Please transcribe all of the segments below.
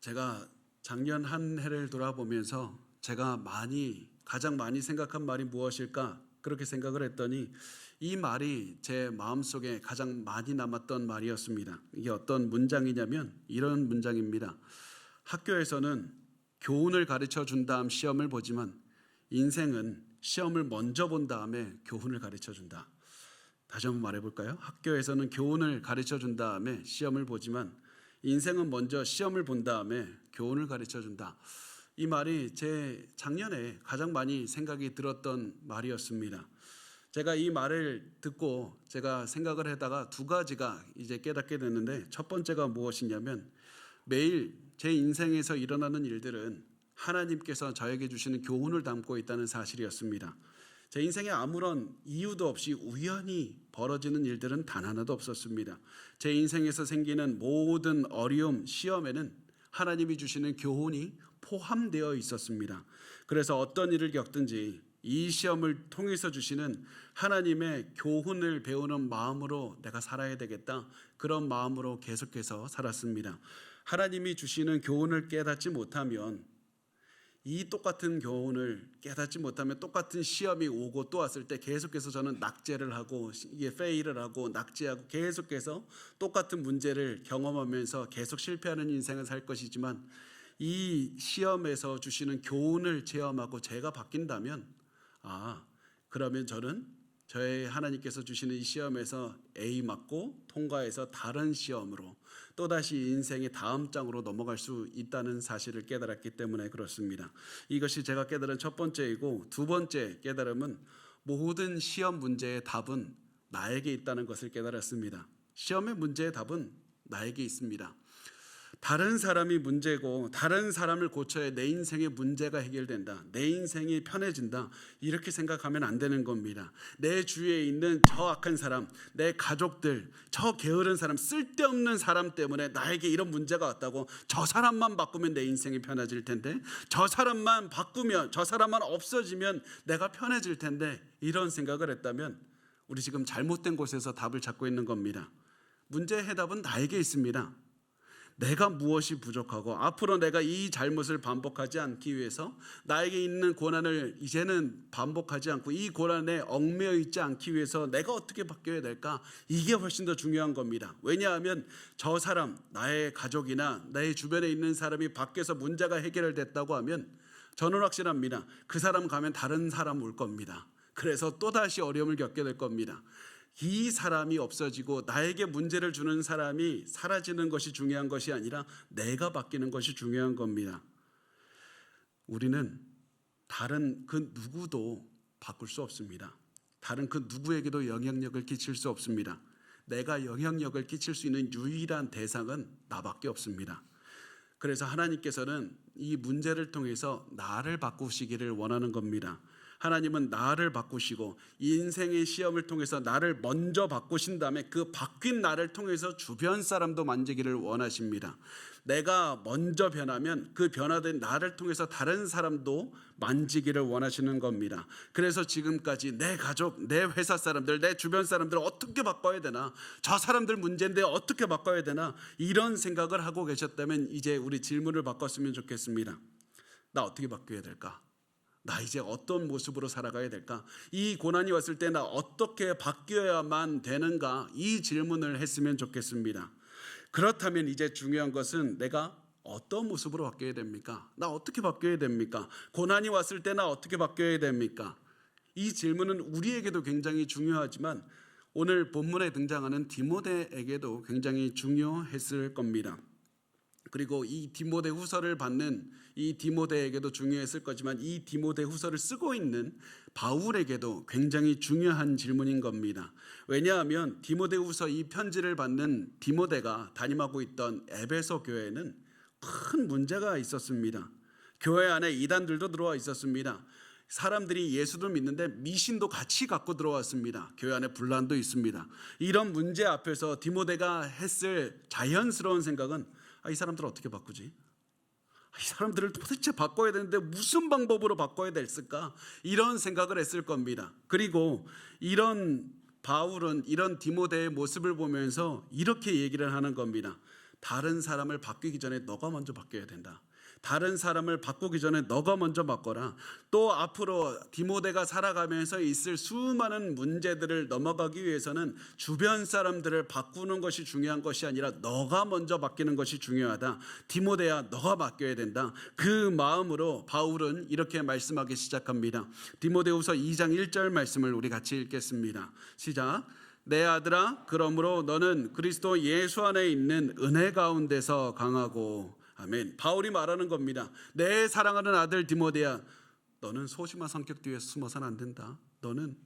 제가 작년 한 해를 돌아보면서 제가 가장 많이 생각한 말이 무엇일까 그렇게 생각을 했더니 이 말이 제 마음속에 가장 많이 남았던 말이었습니다. 이게 어떤 문장이냐면 이런 문장입니다. 학교에서는 교훈을 가르쳐 준 다음 시험을 보지만 인생은 시험을 먼저 본 다음에 교훈을 가르쳐 준다. 다시 한번 말해볼까요? 학교에서는 교훈을 가르쳐 준 다음에 시험을 보지만 인생은 먼저 시험을 본 다음에 교훈을 가르쳐 준다. 이 말이 제 작년에 가장 많이 생각이 들었던 말이었습니다. 제가 이 말을 듣고 제가 생각을 하다가 두 가지가 이제 깨닫게 됐는데, 첫 번째가 무엇이냐면 매일 제 인생에서 일어나는 일들은 하나님께서 저에게 주시는 교훈을 담고 있다는 사실이었습니다. 제 인생에 아무런 이유도 없이 우연히 벌어지는 일들은 단 하나도 없었습니다. 제 인생에서 생기는 모든 어려움, 시험에는 하나님이 주시는 교훈이 포함되어 있었습니다. 그래서 어떤 일을 겪든지 이 시험을 통해서 주시는 하나님의 교훈을 배우는 마음으로 내가 살아야 되겠다, 그런 마음으로 계속해서 살았습니다. 하나님이 주시는 교훈을 깨닫지 못하면, 이 똑같은 교훈을 깨닫지 못하면 똑같은 시험이 오고 또 왔을 때 계속해서 저는 낙제를 하고 이게 페일을 하고 낙제하고 계속해서 똑같은 문제를 경험하면서 계속 실패하는 인생을 살 것이지만, 이 시험에서 주시는 교훈을 체험하고 제가 바뀐다면, 그러면 저는 저의 하나님께서 주시는 이 시험에서 A 맞고 통과해서 다른 시험으로 또다시 인생의 다음 장으로 넘어갈 수 있다는 사실을 깨달았기 때문에 그렇습니다. 이것이 제가 깨달은 첫 번째이고, 두 번째 깨달음은 모든 시험 문제의 답은 나에게 있다는 것을 깨달았습니다. 시험의 문제의 답은 나에게 있습니다. 다른 사람이 문제고 다른 사람을 고쳐야 내 인생의 문제가 해결된다, 내 인생이 편해진다, 이렇게 생각하면 안 되는 겁니다. 내 주위에 있는 저 악한 사람, 내 가족들, 저 게으른 사람, 쓸데없는 사람 때문에 나에게 이런 문제가 왔다고, 저 사람만 바꾸면 내 인생이 편해질 텐데, 저 사람만 바꾸면, 저 사람만 없어지면 내가 편해질 텐데, 이런 생각을 했다면 우리 지금 잘못된 곳에서 답을 찾고 있는 겁니다. 문제의 해답은 나에게 있습니다. 내가 무엇이 부족하고 앞으로 내가 이 잘못을 반복하지 않기 위해서 나에게 있는 고난을 이제는 반복하지 않고 이 고난에 얽매여 있지 않기 위해서 내가 어떻게 바뀌어야 될까? 이게 훨씬 더 중요한 겁니다. 왜냐하면 저 사람, 나의 가족이나 내 주변에 있는 사람이 바뀌어서 문제가 해결됐다고 하면 저는 확실합니다. 그 사람 가면 다른 사람 올 겁니다. 그래서 또다시 어려움을 겪게 될 겁니다. 이 사람이 없어지고 나에게 문제를 주는 사람이 사라지는 것이 중요한 것이 아니라 내가 바뀌는 것이 중요한 겁니다. 우리는 다른 그 누구도 바꿀 수 없습니다. 다른 그 누구에게도 영향력을 끼칠 수 없습니다. 내가 영향력을 끼칠 수 있는 유일한 대상은 나밖에 없습니다. 그래서 하나님께서는 이 문제를 통해서 나를 바꾸시기를 원하는 겁니다. 하나님은 나를 바꾸시고 인생의 시험을 통해서 나를 먼저 바꾸신 다음에 그 바뀐 나를 통해서 주변 사람도 만지기를 원하십니다. 내가 먼저 변하면 그 변화된 나를 통해서 다른 사람도 만지기를 원하시는 겁니다. 그래서 지금까지 내 가족, 내 회사 사람들, 내 주변 사람들 어떻게 바꿔야 되나, 저 사람들 문제인데 어떻게 바꿔야 되나, 이런 생각을 하고 계셨다면 이제 우리 질문을 바꿨으면 좋겠습니다. 나 어떻게 바뀌어야 될까? 나 이제 어떤 모습으로 살아가야 될까? 이 고난이 왔을 때 나 어떻게 바뀌어야만 되는가? 이 질문을 했으면 좋겠습니다. 그렇다면 이제 중요한 것은 내가 어떤 모습으로 바뀌어야 됩니까? 나 어떻게 바뀌어야 됩니까? 고난이 왔을 때 나 어떻게 바뀌어야 됩니까? 이 질문은 우리에게도 굉장히 중요하지만 오늘 본문에 등장하는 디모데에게도 굉장히 중요했을 겁니다. 그리고 이 디모데 후서를 받는 이 디모데에게도 중요했을 거지만 이 디모데 후서를 쓰고 있는 바울에게도 굉장히 중요한 질문인 겁니다. 왜냐하면 디모데 후서 이 편지를 받는 디모데가 담임하고 있던 에베소 교회는 큰 문제가 있었습니다. 교회 안에 이단들도 들어와 있었습니다. 사람들이 예수도 믿는데 미신도 같이 갖고 들어왔습니다. 교회 안에 분란도 있습니다. 이런 문제 앞에서 디모데가 했을 자연스러운 생각은 이 사람들을 어떻게 바꾸지? 이 사람들을 도대체 바꿔야 되는데 무슨 방법으로 바꿔야 됐을까? 이런 생각을 했을 겁니다. 그리고 이런 바울은 이런 디모데의 모습을 보면서 이렇게 얘기를 하는 겁니다. 다른 사람을 바뀌기 전에 너가 먼저 바뀌어야 된다. 다른 사람을 바꾸기 전에 너가 먼저 바꿔라. 또 앞으로 디모데가 살아가면서 있을 수많은 문제들을 넘어가기 위해서는 주변 사람들을 바꾸는 것이 중요한 것이 아니라 너가 먼저 바뀌는 것이 중요하다. 디모데야, 너가 바뀌어야 된다. 그 마음으로 바울은 이렇게 말씀하기 시작합니다. 디모데후서 2장 1절 말씀을 우리 같이 읽겠습니다. 시작. 내 아들아, 그러므로 너는 그리스도 예수 안에 있는 은혜 가운데서 강하고. 아멘. 바울이 말하는 겁니다. 내 사랑하는 아들 디모데야, 너는 소심한 성격 뒤에 숨어서는 안 된다. 너는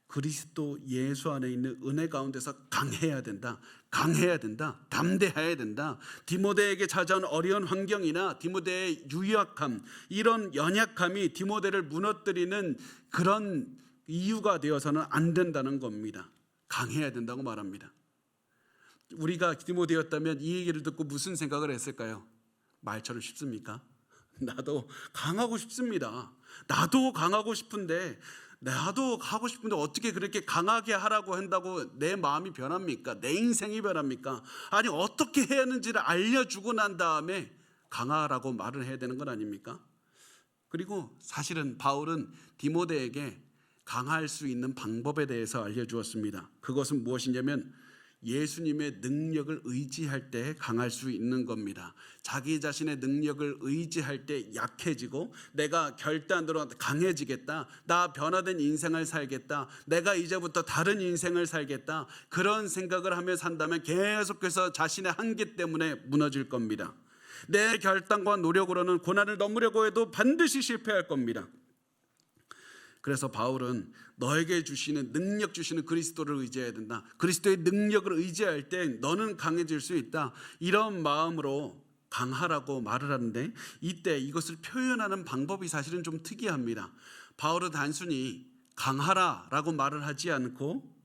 그리스도 예수 안에 있는 은혜 가운데서 강해야 된다. 강해야 된다. 담대해야 된다. 디모데에게 찾아온 어려운 환경이나 디모데의 유약함, 이런 연약함이 디모데를 무너뜨리는 그런 이유가 되어서는 안 된다는 겁니다. 강해야 된다고 말합니다. 우리가 디모데였다면 이 얘기를 듣고 무슨 생각을 했을까요? 말처럼 쉽습니까? 나도 강하고 싶습니다. 나도 강하고 싶은데 어떻게 그렇게 강하게 하라고 한다고 내 마음이 변합니까? 내 인생이 변합니까? 아니, 어떻게 해야 하는지를 알려주고 난 다음에 강하라고 말을 해야 되는 건 아닙니까? 그리고 사실은 바울은 디모데에게 강할 수 있는 방법에 대해서 알려주었습니다. 그것은 무엇이냐면 예수님의 능력을 의지할 때 강할 수 있는 겁니다. 자기 자신의 능력을 의지할 때 약해지고 내가 결단으로 강해지겠다, 나 변화된 인생을 살겠다, 내가 이제부터 다른 인생을 살겠다, 그런 생각을 하며 산다면 계속해서 자신의 한계 때문에 무너질 겁니다. 내 결단과 노력으로는 고난을 넘으려고 해도 반드시 실패할 겁니다. 그래서 바울은 너에게 주시는 능력 주시는 그리스도를 의지해야 된다. 그리스도의 능력을 의지할 때 너는 강해질 수 있다. 이런 마음으로 강하라고 말을 하는데, 이때 이것을 표현하는 방법이 사실은 좀 특이합니다. 바울은 단순히 강하라라고 말을 하지 않고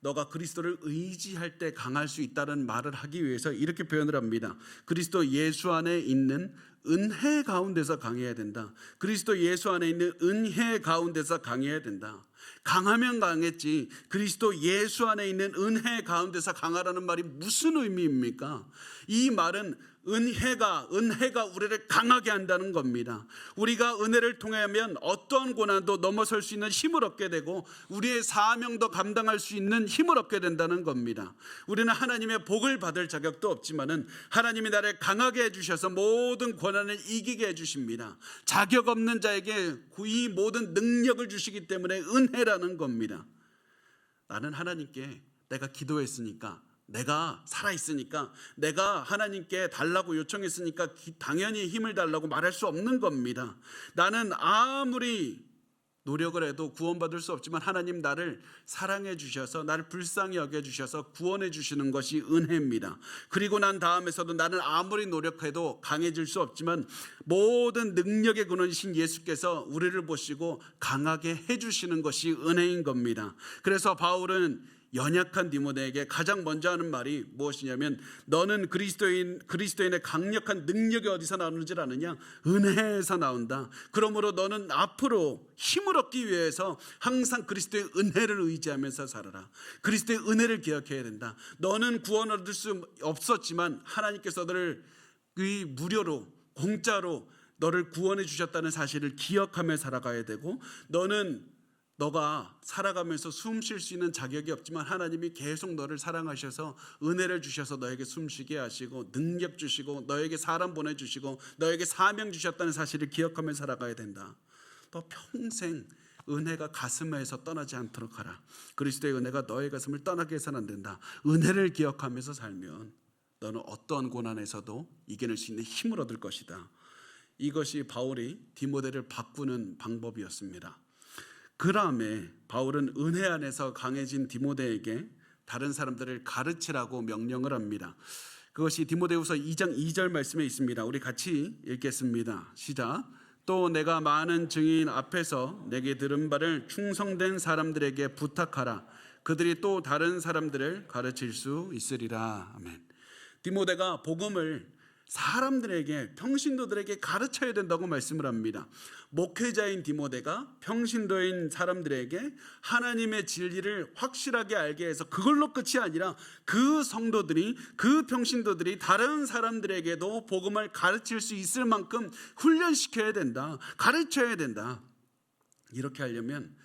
너가 그리스도를 의지할 때 강할 수 있다는 말을 하기 위해서 이렇게 표현을 합니다. 그리스도 예수 안에 있는 은혜 가운데서 강해야 된다. 그리스도 예수 안에 있는 은혜 가운데서 강해야 된다. 강하면 강했지, 그리스도 예수 안에 있는 은혜 가운데서 강하라는 말이 무슨 의미입니까? 이 말은 은혜가 우리를 강하게 한다는 겁니다. 우리가 은혜를 통하면 어떠한 고난도 넘어설 수 있는 힘을 얻게 되고 우리의 사명도 감당할 수 있는 힘을 얻게 된다는 겁니다. 우리는 하나님의 복을 받을 자격도 없지만은 하나님이 나를 강하게 해주셔서 모든 고난을 이기게 해주십니다. 자격 없는 자에게 이 모든 능력을 주시기 때문에 은혜라는 겁니다. 나는 하나님께 내가 기도했으니까, 내가 살아있으니까, 내가 하나님께 달라고 요청했으니까 당연히 힘을 달라고 말할 수 없는 겁니다. 나는 아무리 노력을 해도 구원받을 수 없지만 하나님 나를 사랑해 주셔서, 나를 불쌍히 여겨 주셔서 구원해 주시는 것이 은혜입니다. 그리고 난 다음에서도 나는 아무리 노력해도 강해질 수 없지만 모든 능력의 근원이신 예수께서 우리를 보시고 강하게 해주시는 것이 은혜인 겁니다. 그래서 바울은 연약한 디모데에게 가장 먼저 하는 말이 무엇이냐면, 너는 그리스도인의 강력한 능력이 어디서 나오는지 아느냐? 은혜에서 나온다. 그러므로 너는 앞으로 힘을 얻기 위해서 항상 그리스도의 은혜를 의지하면서 살아라. 그리스도의 은혜를 기억해야 된다. 너는 구원 얻을 수 없었지만 하나님께서 너를 무료로, 공짜로 너를 구원해 주셨다는 사실을 기억하며 살아가야 되고, 너가 살아가면서 숨 쉴 수 있는 자격이 없지만 하나님이 계속 너를 사랑하셔서 은혜를 주셔서 너에게 숨쉬게 하시고 능력 주시고 너에게 사람 보내주시고 너에게 사명 주셨다는 사실을 기억하며 살아가야 된다. 또 평생 은혜가 가슴에서 떠나지 않도록 하라. 그리스도의 은혜가 너의 가슴을 떠나게 해서는 안 된다. 은혜를 기억하면서 살면 너는 어떠한 고난에서도 이겨낼 수 있는 힘을 얻을 것이다. 이것이 바울이 디모데를 바꾸는 방법이었습니다. 그 다음에 바울은 은혜 안에서 강해진 디모데에게 다른 사람들을 가르치라고 명령을 합니다. 그것이 디모데후서 2장 2절 말씀에 있습니다. 우리 같이 읽겠습니다. 시작. 또 내가 많은 증인 앞에서 내게 들은 바를 충성된 사람들에게 부탁하라. 그들이 또 다른 사람들을 가르칠 수 있으리라. 아멘. 디모데가 복음을 사람들에게, 평신도들에게 가르쳐야 된다고 말씀을 합니다. 목회자인 디모데가 평신도인 사람들에게 하나님의 진리를 확실하게 알게 해서 그걸로 끝이 아니라 그 성도들이, 그 평신도들이 다른 사람들에게도 복음을 가르칠 수 있을 만큼 훈련시켜야 된다, 가르쳐야 된다. 이렇게 하려면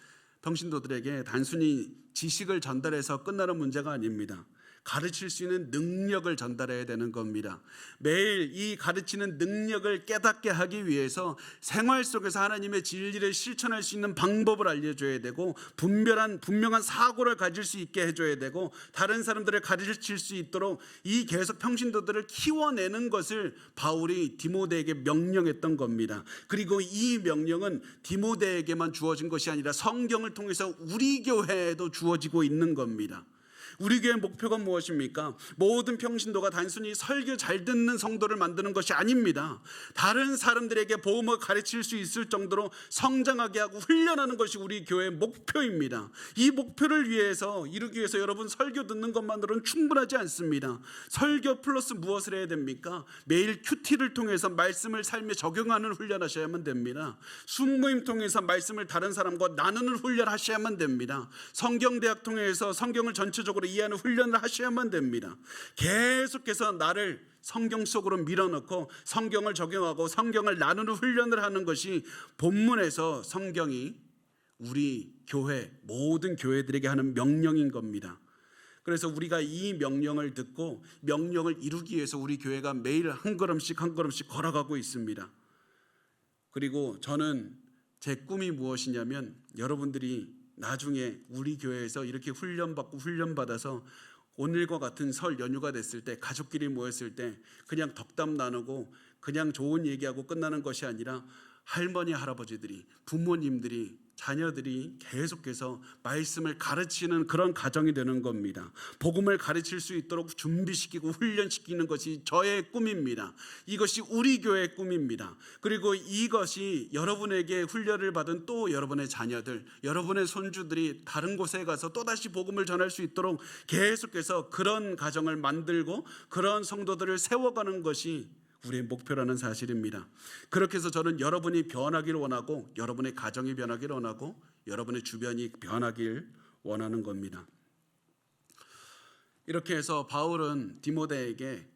평신도들에게 단순히 지식을 전달해서 끝나는 문제가 아닙니다. 가르칠 수 있는 능력을 전달해야 되는 겁니다. 매일 이 가르치는 능력을 깨닫게 하기 위해서 생활 속에서 하나님의 진리를 실천할 수 있는 방법을 알려줘야 되고, 분명한 사고를 가질 수 있게 해줘야 되고, 다른 사람들을 가르칠 수 있도록 이 계속 평신도들을 키워내는 것을 바울이 디모데에게 명령했던 겁니다. 그리고 이 명령은 디모데에게만 주어진 것이 아니라 성경을 통해서 우리 교회에도 주어지고 있는 겁니다. 우리 교회의 목표가 무엇입니까? 모든 평신도가 단순히 설교 잘 듣는 성도를 만드는 것이 아닙니다. 다른 사람들에게 복음을 가르칠 수 있을 정도로 성장하게 하고 훈련하는 것이 우리 교회의 목표입니다. 이 목표를 위해서, 이루기 위해서 여러분 설교 듣는 것만으로는 충분하지 않습니다. 설교 플러스 무엇을 해야 됩니까? 매일 큐티를 통해서 말씀을 삶에 적용하는 훈련하셔야만 됩니다. 순모임 통해서 말씀을 다른 사람과 나누는 훈련하셔야만 됩니다. 성경대학 통해서 성경을 전체적으로 이해하는 훈련을 하셔야만 됩니다. 계속해서 나를 성경 속으로 밀어넣고 성경을 적용하고 성경을 나누는 훈련을 하는 것이 본문에서 성경이 우리 교회, 모든 교회들에게 하는 명령인 겁니다. 그래서 우리가 이 명령을 듣고 명령을 이루기 위해서 우리 교회가 매일 한 걸음씩 걸어가고 있습니다. 그리고 저는 제 꿈이 무엇이냐면, 여러분들이 나중에 우리 교회에서 이렇게 훈련받아서 오늘과 같은 설 연휴가 됐을 때, 가족끼리 모였을 때 그냥 덕담 나누고 그냥 좋은 얘기하고 끝나는 것이 아니라 할머니, 할아버지들이, 부모님들이, 자녀들이 계속해서 말씀을 가르치는 그런 가정이 되는 겁니다. 복음을 가르칠 수 있도록 준비시키고 훈련시키는 것이 저의 꿈입니다. 이것이 우리 교회의 꿈입니다. 그리고 이것이 여러분에게 훈련을 받은 또 여러분의 자녀들, 여러분의 손주들이 다른 곳에 가서 또다시 복음을 전할 수 있도록 계속해서 그런 가정을 만들고 그런 성도들을 세워가는 것이 우리의 목표라는 사실입니다. 그렇게 해서 저는 여러분이 변하기를 원하고, 여러분의 가정이 변하기를 원하고, 여러분의 주변이 변하길 원하는 겁니다. 이렇게 해서 바울은 디모데에게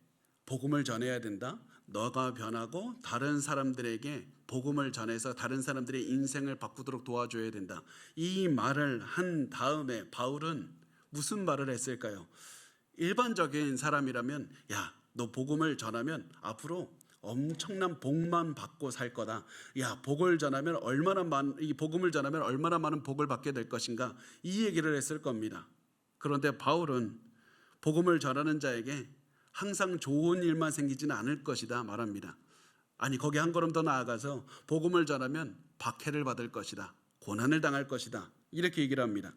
복음을 전해야 된다, 너가 변하고 다른 사람들에게 복음을 전해서 다른 사람들의 인생을 바꾸도록 도와줘야 된다, 이 말을 한 다음에 바울은 무슨 말을 했을까요? 일반적인 사람이라면, 야, 너 복음을 전하면 앞으로 엄청난 복만 받고 살 거다. 야, 복음을 전하면 얼마나 많은 복을 받게 될 것인가, 이 얘기를 했을 겁니다. 그런데 바울은 복음을 전하는 자에게 항상 좋은 일만 생기지는 않을 것이다 말합니다. 아니, 거기 한 걸음 더 나아가서 복음을 전하면 박해를 받을 것이다, 고난을 당할 것이다, 이렇게 얘기를 합니다.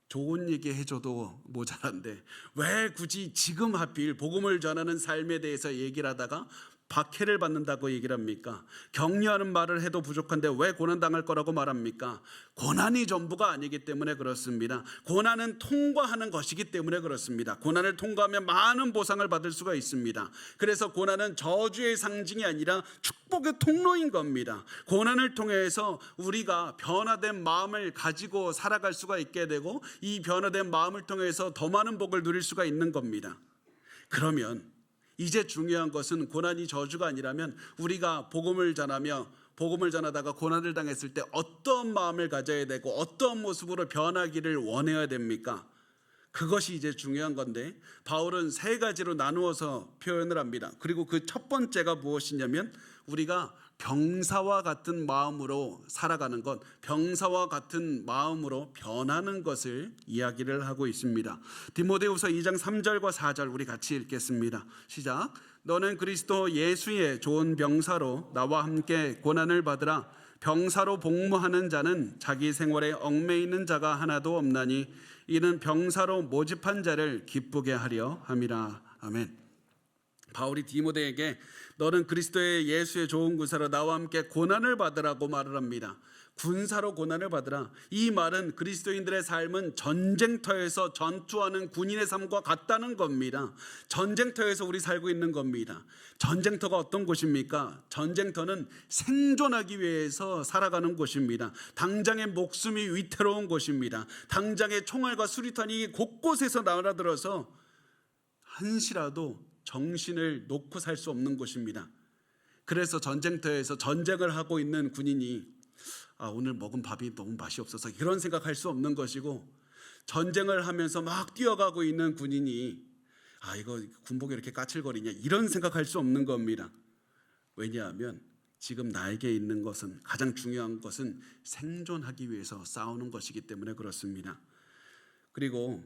좋은 얘기 해줘도 모자란데 왜 굳이 지금 하필 복음을 전하는 삶에 대해서 얘기를 하다가 박해를 받는다고 얘기를 합니까? 격려하는 말을 해도 부족한데 왜 고난당할 거라고 말합니까? 고난이 전부가 아니기 때문에 그렇습니다. 고난은 통과하는 것이기 때문에 그렇습니다. 고난을 통과하면 많은 보상을 받을 수가 있습니다. 그래서 고난은 저주의 상징이 아니라 축복의 통로인 겁니다. 고난을 통해서 우리가 변화된 마음을 가지고 살아갈 수가 있게 되고, 이 변화된 마음을 통해서 더 많은 복을 누릴 수가 있는 겁니다. 그러면 이제 중요한 것은 고난이 저주가 아니라면 우리가 복음을 전하다가 고난을 당했을 때 어떤 마음을 가져야 되고 어떤 모습으로 변하기를 원해야 됩니까? 그것이 이제 중요한 건데, 바울은 세 가지로 나누어서 표현을 합니다. 그리고 그 첫 번째가 무엇이냐면, 우리가 병사와 같은 마음으로 살아가는 것, 병사와 같은 마음으로 변하는 것을 이야기를 하고 있습니다. 디모데후서 2장 3절과 4절 우리 같이 읽겠습니다. 시작. 너는 그리스도 예수의 좋은 병사로 나와 함께 고난을 받으라. 병사로 복무하는 자는 자기 생활에 얽매이는 자가 하나도 없나니 이는 병사로 모집한 자를 기쁘게 하려 함이라. 아멘. 바울이 디모데에게 너는 그리스도의 예수의 좋은 군사로 나와 함께 고난을 받으라고 말을 합니다. 군사로 고난을 받으라. 이 말은 그리스도인들의 삶은 전쟁터에서 전투하는 군인의 삶과 같다는 겁니다. 전쟁터에서 우리 살고 있는 겁니다. 전쟁터가 어떤 곳입니까? 전쟁터는 생존하기 위해서 살아가는 곳입니다. 당장의 목숨이 위태로운 곳입니다. 당장의 총알과 수류탄이 곳곳에서 날아들어서 한시라도 정신을 놓고 살 수 없는 곳입니다. 그래서 전쟁터에서 전쟁을 하고 있는 군인이 오늘 먹은 밥이 너무 맛이 없어서 이런 생각할 수 없는 것이고, 전쟁을 하면서 막 뛰어가고 있는 군인이 이거 군복이 이렇게 까칠거리냐 이런 생각할 수 없는 겁니다. 왜냐하면 지금 나에게 있는 것은, 가장 중요한 것은 생존하기 위해서 싸우는 것이기 때문에 그렇습니다. 그리고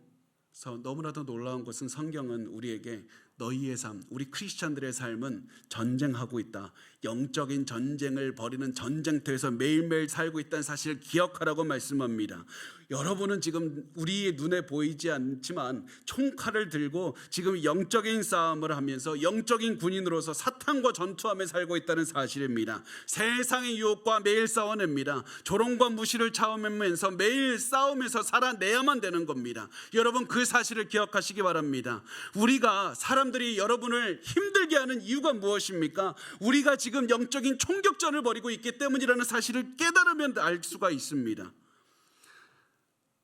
너무나도 놀라운 것은 성경은 우리에게 너희의 삶, 우리 크리스찬들의 삶은 전쟁하고 있다, 영적인 전쟁을 벌이는 전쟁터에서 매일매일 살고 있다는 사실을 기억하라고 말씀합니다. 여러분은 지금 우리의 눈에 보이지 않지만 총칼을 들고 지금 영적인 싸움을 하면서 영적인 군인으로서 사탄과 전투하며 살고 있다는 사실입니다. 세상의 유혹과 매일 싸워냅니다. 조롱과 무시를 참으면서 매일 싸우면서 살아내야만 되는 겁니다. 여러분, 그 사실을 기억하시기 바랍니다. 우리가 사람들이 여러분을 힘들게 하는 이유가 무엇입니까? 우리가 지금 영적인 총격전을 벌이고 있기 때문이라는 사실을 깨달으면 알 수가 있습니다.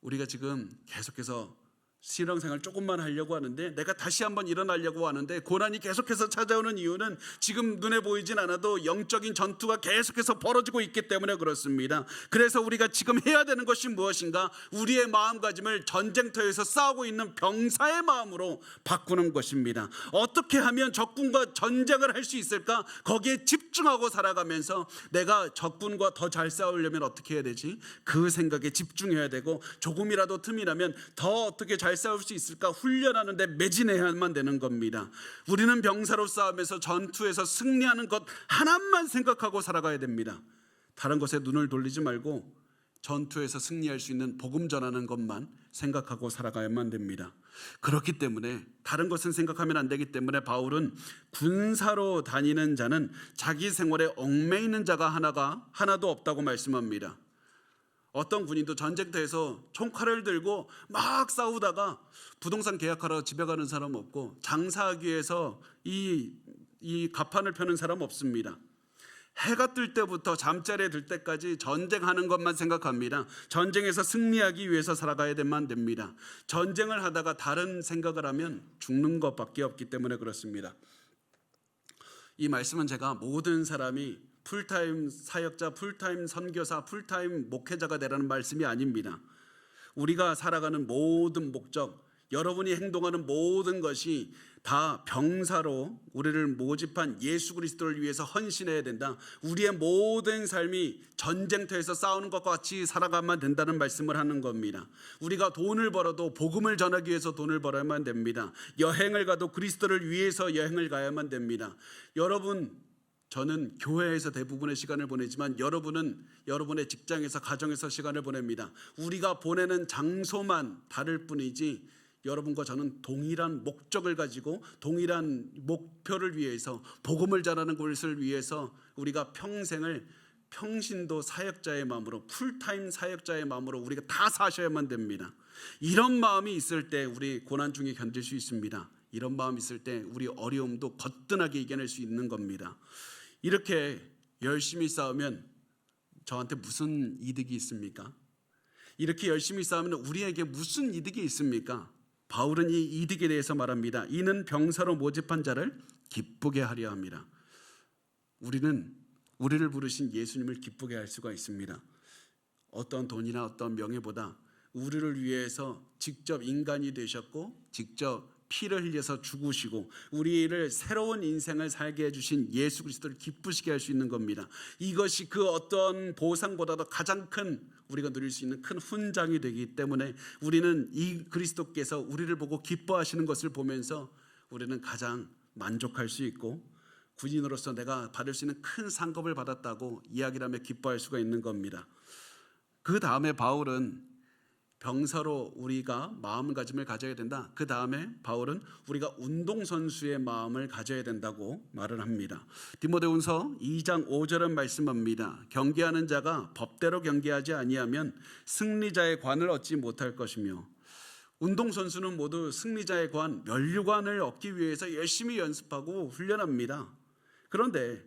우리가 지금 계속해서 신앙생활 조금만 하려고 하는데, 내가 다시 한번 일어나려고 하는데 고난이 계속해서 찾아오는 이유는 지금 눈에 보이진 않아도 영적인 전투가 계속해서 벌어지고 있기 때문에 그렇습니다. 그래서 우리가 지금 해야 되는 것이 무엇인가? 우리의 마음가짐을 전쟁터에서 싸우고 있는 병사의 마음으로 바꾸는 것입니다. 어떻게 하면 적군과 전쟁을 할 수 있을까? 거기에 집중하고 살아가면서 내가 적군과 더 잘 싸우려면 어떻게 해야 되지? 그 생각에 집중해야 되고, 조금이라도 틈이 나면 더 어떻게 잘 싸울 수 있을까 훈련하는데 매진해야만 되는 겁니다. 우리는 병사로 싸우면서 전투에서 승리하는 것 하나만 생각하고 살아가야 됩니다. 다른 것에 눈을 돌리지 말고 전투에서 승리할 수 있는 복음 전하는 것만 생각하고 살아가야만 됩니다. 그렇기 때문에 다른 것은 생각하면 안 되기 때문에 바울은 군사로 다니는 자는 자기 생활에 얽매이는 자가 하나도 없다고 말씀합니다. 어떤 군인도 전쟁터에서 총칼을 들고 막 싸우다가 부동산 계약하러 집에 가는 사람 없고, 장사하기 위해서 이 갑판을 펴는 사람 없습니다. 해가 뜰 때부터 잠자리에 들 때까지 전쟁하는 것만 생각합니다. 전쟁에서 승리하기 위해서 살아가야만 됩니다. 전쟁을 하다가 다른 생각을 하면 죽는 것밖에 없기 때문에 그렇습니다. 이 말씀은 제가 모든 사람이 풀타임 사역자, 풀타임 선교사, 풀타임 목회자가 되라는 말씀이 아닙니다. 우리가 살아가는 모든 목적, 여러분이 행동하는 모든 것이 다 병사로 우리를 모집한 예수 그리스도를 위해서 헌신해야 된다. 우리의 모든 삶이 전쟁터에서 싸우는 것과 같이 살아가면 된다는 말씀을 하는 겁니다. 우리가 돈을 벌어도 복음을 전하기 위해서 돈을 벌어야만 됩니다. 여행을 가도 그리스도를 위해서 여행을 가야만 됩니다. 여러분, 저는 교회에서 대부분의 시간을 보내지만 여러분은 여러분의 직장에서, 가정에서 시간을 보냅니다. 우리가 보내는 장소만 다를 뿐이지 여러분과 저는 동일한 목적을 가지고 동일한 목표를 위해서, 복음을 전하는 것을 위해서 우리가 평신도 사역자의 마음으로, 풀타임 사역자의 마음으로 우리가 다 사셔야만 됩니다. 이런 마음이 있을 때 우리 고난 중에 견딜 수 있습니다. 이런 마음이 있을 때 우리 어려움도 거뜬하게 이겨낼 수 있는 겁니다. 이렇게 열심히 싸우면 저한테 무슨 이득이 있습니까? 이렇게 열심히 싸우면 우리에게 무슨 이득이 있습니까? 바울은 이 이득에 대해서 말합니다. 이는 병사로 모집한 자를 기쁘게 하려 합니다. 우리를 부르신 예수님을 기쁘게 할 수가 있습니다. 어떤 돈이나 어떤 명예보다 우리를 위해서 직접 인간이 되셨고 직접 피를 흘려서 죽으시고 우리를 새로운 인생을 살게 해주신 예수 그리스도를 기쁘시게 할 수 있는 겁니다. 이것이 그 어떤 보상보다도 가장 큰, 우리가 누릴 수 있는 큰 훈장이 되기 때문에 우리는 이 그리스도께서 우리를 보고 기뻐하시는 것을 보면서 우리는 가장 만족할 수 있고, 군인으로서 내가 받을 수 있는 큰 상급을 받았다고 이야기를 하며 기뻐할 수가 있는 겁니다. 그 다음에 바울은 병사로 우리가 마음가짐을 가져야 된다. 그 다음에 바울은 우리가 운동선수의 마음을 가져야 된다고 말을 합니다. 디모데후서 2장 5절은 말씀합니다. 경계하는 자가 법대로 경계하지 아니하면 승리자의 관을 얻지 못할 것이며, 운동선수는 모두 승리자의 관, 면류관을 얻기 위해서 열심히 연습하고 훈련합니다. 그런데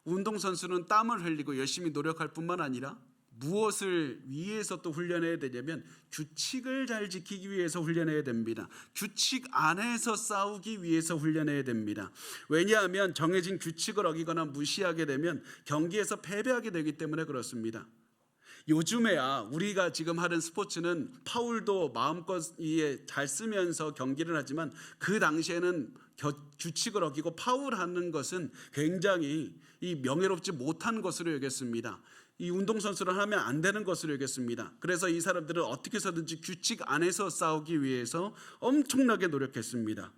운동선수는 땀을 흘리고 열심히 노력할 뿐만 아니라 무엇을 위해서 또 훈련해야 되냐면 규칙을 잘 지키기 위해서 훈련해야 됩니다. 규칙 안에서 싸우기 위해서 훈련해야 됩니다. 왜냐하면 정해진 규칙을 어기거나 무시하게 되면 경기에서 패배하게 되기 때문에 그렇습니다. 요즘에야 우리가 지금 하는 스포츠는 파울도 마음껏 잘 쓰면서 경기를 하지만 그 당시에는 규칙을 어기고 파울하는 것은 굉장히 이 명예롭지 못한 것으로 여겼습니다. 이 운동선수를 하면 안 되는 것으로 여겼습니다. 그래서 이 사람들은 어떻게 해서든지 규칙 안에서 싸우기 위해서 엄청나게 노력했습니다.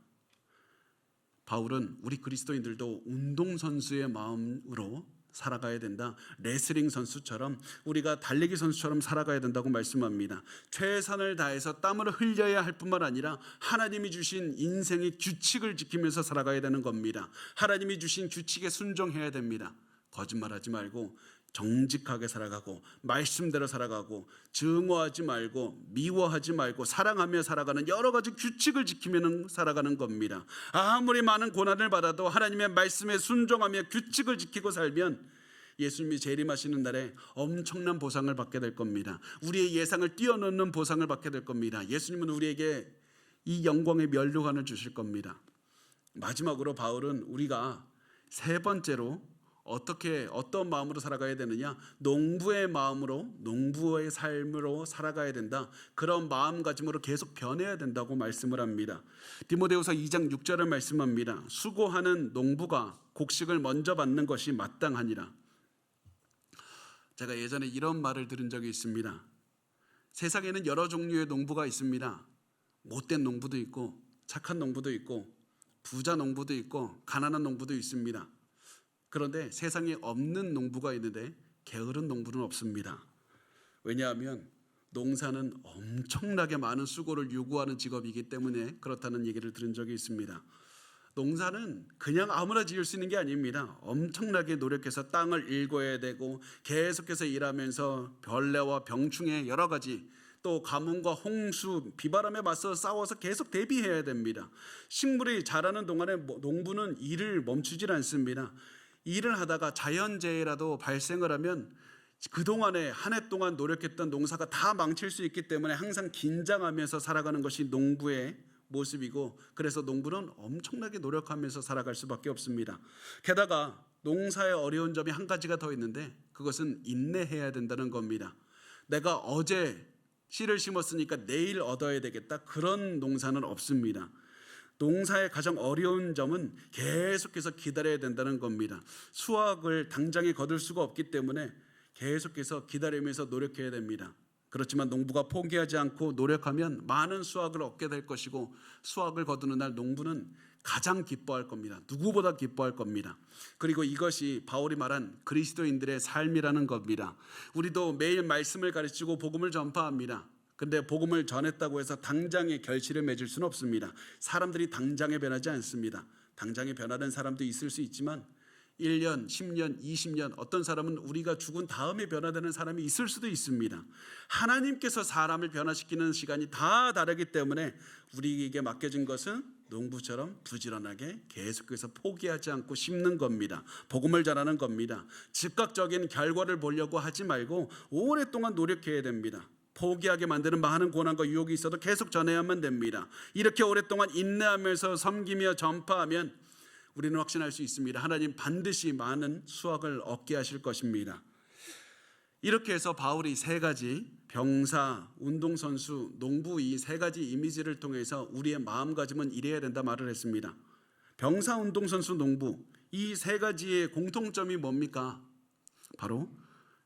바울은 우리 그리스도인들도 운동선수의 마음으로 살아가야 된다. 레슬링 선수처럼, 우리가 달리기 선수처럼 살아가야 된다고 말씀합니다. 최선을 다해서 땀을 흘려야 할 뿐만 아니라 하나님이 주신 인생의 규칙을 지키면서 살아가야 되는 겁니다. 하나님이 주신 규칙에 순종해야 됩니다. 거짓말하지 말고 정직하게 살아가고 말씀대로 살아가고 증오하지 말고 미워하지 말고 사랑하며 살아가는 여러 가지 규칙을 지키며 살아가는 겁니다. 아무리 많은 고난을 받아도 하나님의 말씀에 순종하며 규칙을 지키고 살면 예수님이 재림하시는 날에 엄청난 보상을 받게 될 겁니다. 우리의 예상을 뛰어넘는 보상을 받게 될 겁니다. 예수님은 우리에게 이 영광의 면류관을 주실 겁니다. 마지막으로 바울은 우리가 세 번째로 어떤 마음으로 살아가야 되느냐? 농부의 마음으로, 농부의 삶으로 살아가야 된다. 그런 마음가짐으로 계속 변해야 된다고 말씀을 합니다. 디모데후서 2장 6절을 말씀합니다. 수고하는 농부가 곡식을 먼저 받는 것이 마땅하니라. 제가 예전에 이런 말을 들은 적이 있습니다. 세상에는 여러 종류의 농부가 있습니다. 못된 농부도 있고 착한 농부도 있고 부자 농부도 있고 가난한 농부도 있습니다. 그런데 세상에 없는 농부가 있는데 게으른 농부는 없습니다. 왜냐하면 농사는 엄청나게 많은 수고를 요구하는 직업이기 때문에 그렇다는 얘기를 들은 적이 있습니다. 농사는 그냥 아무나 지을 수 있는 게 아닙니다. 엄청나게 노력해서 땅을 일궈야 되고 계속해서 일하면서 벌레와 병충해 여러 가지, 또 가뭄과 홍수, 비바람에 맞서 싸워서 계속 대비해야 됩니다. 식물이 자라는 동안에 농부는 일을 멈추질 않습니다. 일을 하다가 자연재해라도 발생을 하면 그동안에 한 해 동안 노력했던 농사가 다 망칠 수 있기 때문에 항상 긴장하면서 살아가는 것이 농부의 모습이고, 그래서 농부는 엄청나게 노력하면서 살아갈 수밖에 없습니다. 게다가 농사의 어려운 점이 한 가지가 더 있는데 그것은 인내해야 된다는 겁니다. 내가 어제 씨를 심었으니까 내일 얻어야 되겠다, 그런 농사는 없습니다. 농사의 가장 어려운 점은 계속해서 기다려야 된다는 겁니다. 수확을 당장에 거둘 수가 없기 때문에 계속해서 기다리면서 노력해야 됩니다. 그렇지만 농부가 포기하지 않고 노력하면 많은 수확을 얻게 될 것이고, 수확을 거두는 날 농부는 가장 기뻐할 겁니다. 누구보다 기뻐할 겁니다. 그리고 이것이 바울이 말한 그리스도인들의 삶이라는 겁니다. 우리도 매일 말씀을 가르치고 복음을 전파합니다. 근데 복음을 전했다고 해서 당장에 결실을 맺을 수는 없습니다. 사람들이 당장에 변하지 않습니다. 당장에 변하는 사람도 있을 수 있지만 1년, 10년, 20년, 어떤 사람은 우리가 죽은 다음에 변화되는 사람이 있을 수도 있습니다. 하나님께서 사람을 변화시키는 시간이 다 다르기 때문에 우리에게 맡겨진 것은 농부처럼 부지런하게 계속해서 포기하지 않고 심는 겁니다. 복음을 전하는 겁니다. 즉각적인 결과를 보려고 하지 말고 오랫동안 노력해야 됩니다. 포기하게 만드는 많은 고난과 유혹이 있어도 계속 전해야만 됩니다. 이렇게 오랫동안 인내하면서 섬기며 전파하면 우리는 확신할 수 있습니다. 하나님 반드시 많은 수확을 얻게 하실 것입니다. 이렇게 해서 바울이 세 가지, 병사, 운동선수, 농부, 이 세 가지 이미지를 통해서 우리의 마음가짐은 이래야 된다 말을 했습니다. 병사, 운동선수, 농부, 이 세 가지의 공통점이 뭡니까? 바로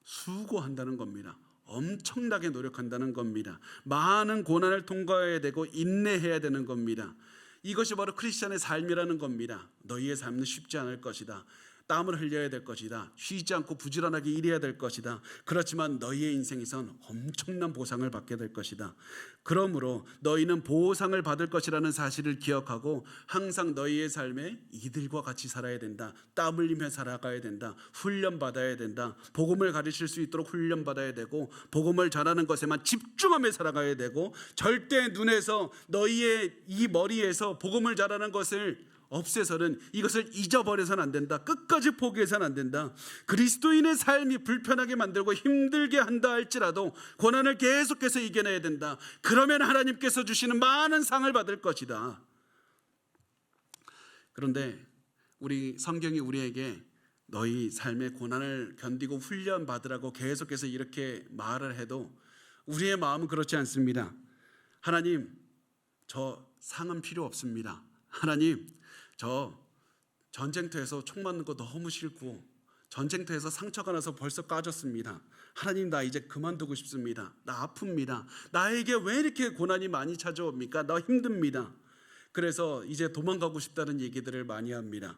수고한다는 겁니다. 엄청나게 노력한다는 겁니다. 많은 고난을 통과해야 되고 인내해야 되는 겁니다. 이것이 바로 크리스천의 삶이라는 겁니다. 너희의 삶은 쉽지 않을 것이다. 땀을 흘려야 될 것이다. 쉬지 않고 부지런하게 일해야 될 것이다. 그렇지만 너희의 인생에선 엄청난 보상을 받게 될 것이다. 그러므로 너희는 보상을 받을 것이라는 사실을 기억하고 항상 너희의 삶에 이들과 같이 살아야 된다. 땀 흘리며 살아가야 된다. 훈련받아야 된다. 복음을 가르칠 수 있도록 훈련받아야 되고 복음을 전하는 것에만 집중하며 살아가야 되고 절대 눈에서 너희의 이 머리에서 복음을 전하는 것을 없애서는 이것을 잊어버려서는 안 된다. 끝까지 포기해서는 안 된다. 그리스도인의 삶이 불편하게 만들고 힘들게 한다 할지라도 고난을 계속해서 이겨내야 된다. 그러면 하나님께서 주시는 많은 상을 받을 것이다. 그런데 우리 성경이 우리에게 너희 삶의 고난을 견디고 훈련받으라고 계속해서 이렇게 말을 해도 우리의 마음은 그렇지 않습니다. 하나님, 저 상은 필요 없습니다. 하나님, 저 전쟁터에서 총 맞는 거 너무 싫고 전쟁터에서 상처가 나서 벌써 까졌습니다. 하나님, 나 이제 그만두고 싶습니다. 나 아픕니다. 나에게 왜 이렇게 고난이 많이 찾아옵니까? 나 힘듭니다. 그래서 이제 도망가고 싶다는 얘기들을 많이 합니다.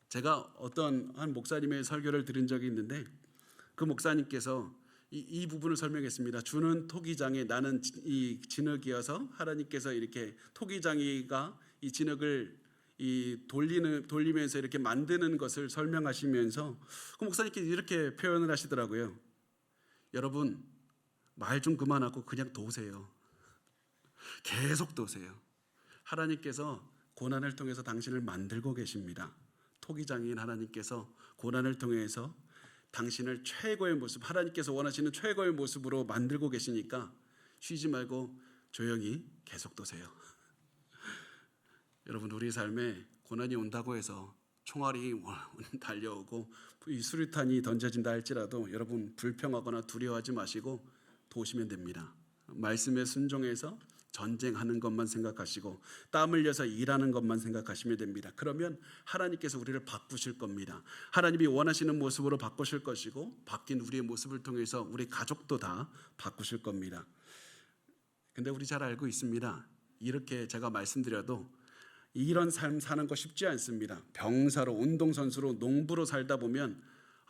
제가 어떤 한 목사님의 설교를 들은 적이 있는데 그 목사님께서 이 부분을 설명했습니다. 주는 토기장에 나는 이 진흙이어서 하나님께서 이렇게 토기장이가 이 진흙을 돌리면서 이렇게 만드는 것을 설명하시면서 그 목사님께서 이렇게 표현을 하시더라고요. 여러분, 말 좀 그만하고 그냥 도우세요. 계속 도우세요. 하나님께서 고난을 통해서 당신을 만들고 계십니다. 토기장인 하나님께서 고난을 통해서 당신을 최고의 모습, 하나님께서 원하시는 최고의 모습으로 만들고 계시니까 쉬지 말고 조용히 계속 도세요. 여러분, 우리 삶에 고난이 온다고 해서 총알이 달려오고 이 수류탄이 던져진다 할지라도 여러분 불평하거나 두려워하지 마시고 도우시면 됩니다. 말씀에 순종해서 전쟁하는 것만 생각하시고 땀 흘려서 일하는 것만 생각하시면 됩니다. 그러면 하나님께서 우리를 바꾸실 겁니다. 하나님이 원하시는 모습으로 바꾸실 것이고 바뀐 우리의 모습을 통해서 우리 가족도 다 바꾸실 겁니다. 근데 우리 잘 알고 있습니다. 이렇게 제가 말씀드려도 이런 삶 사는 거 쉽지 않습니다. 병사로, 운동선수로, 농부로 살다 보면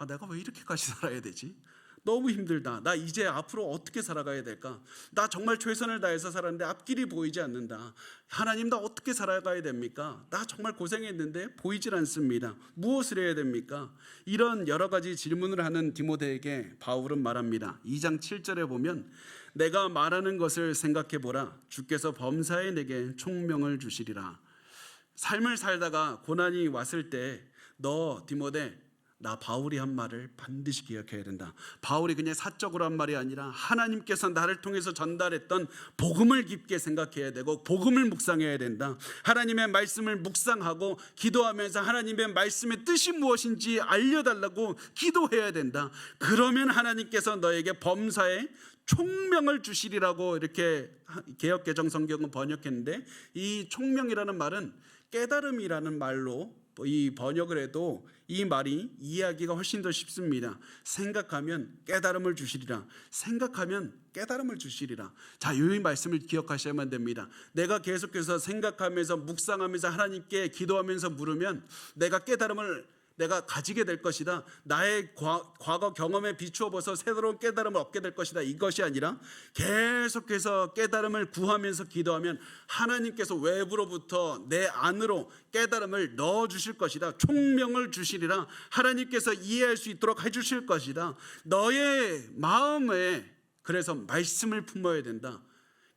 내가 왜 이렇게까지 살아야 되지? 너무 힘들다. 나 이제 앞으로 어떻게 살아가야 될까? 나 정말 최선을 다해서 살았는데 앞길이 보이지 않는다. 하나님, 나 어떻게 살아가야 됩니까? 나 정말 고생했는데 보이질 않습니다. 무엇을 해야 됩니까? 이런 여러 가지 질문을 하는 디모데에게 바울은 말합니다. 2장 7절에 보면 내가 말하는 것을 생각해 보라. 주께서 범사에 내게 총명을 주시리라. 삶을 살다가 고난이 왔을 때 너 디모데, 나 바울이 한 말을 반드시 기억해야 된다. 바울이 그냥 사적으로 한 말이 아니라 하나님께서 나를 통해서 전달했던 복음을 깊게 생각해야 되고 복음을 묵상해야 된다. 하나님의 말씀을 묵상하고 기도하면서 하나님의 말씀의 뜻이 무엇인지 알려달라고 기도해야 된다. 그러면 하나님께서 너에게 범사에 총명을 주시리라고 이렇게 개역개정 성경은 번역했는데 이 총명이라는 말은 깨달음이라는 말로 이 번역을 해도 이 말이 이해하기가 훨씬 더 쉽습니다. 생각하면 깨달음을 주시리라. 생각하면 깨달음을 주시리라. 자, 이 말씀을 기억하셔야만 됩니다. 내가 계속해서 생각하면서 묵상하면서 하나님께 기도하면서 물으면 내가 깨달음을 내가 가지게 될 것이다. 나의 과거 경험에 비추어 봐서 새로운 깨달음을 얻게 될 것이다. 이것이 아니라 계속해서 깨달음을 구하면서 기도하면 하나님께서 외부로부터 내 안으로 깨달음을 넣어 주실 것이다. 총명을 주시리라. 하나님께서 이해할 수 있도록 해 주실 것이다. 너의 마음에 그래서 말씀을 품어야 된다.